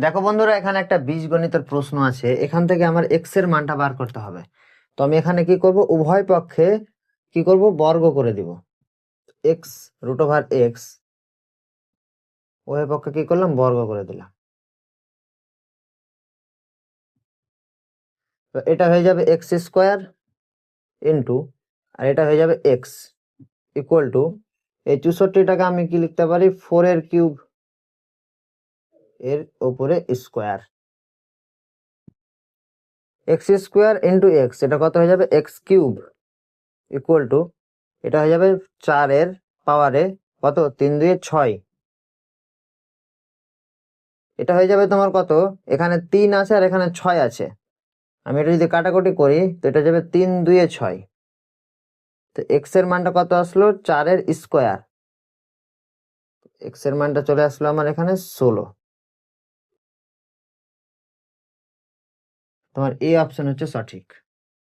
দেখো বন্ধুরা, এখানে একটা বীজগণিতের প্রশ্ন আছে, এখান থেকে আমার এক্স এর মানটা বার করতে হবে। তো আমি এখানে কি করব, উভয় পক্ষে কি করব, বর্গ করে দিব। এক্স রুট ওভার এক্স, উভয় পক্ষে কি করলাম, বর্গ করে দিলাম। তো এটা হয়ে যাবে এক্স স্কোয়ার ইন্টু, আর এটা হয়ে যাবে এক্স ইকুয়াল টু, এই 64টাকে আমি কি লিখতে পারি, 4 এর কিউব এর উপরে square. X square into x, এটা কত হয়ে যাবে, এক্স কিউব ইকুয়াল টু, এটা হয়ে যাবে 4 এর পাওয়ারে কত, 3 2 6। এটা হয়ে যাবে তোমার কত, এখানে 3 আছে আর এখানে 6 আছে। আমি এটা যদি কাটাকুটি করি তো এটা যাবে 3 2 6। তো এক্স এর মানটা কত আসলো, 4 এর স্কোয়ার। এক্স এর মানটা চলে আসলো আমার এখানে 16। তোমার এই অপশন হচ্ছে সঠিক।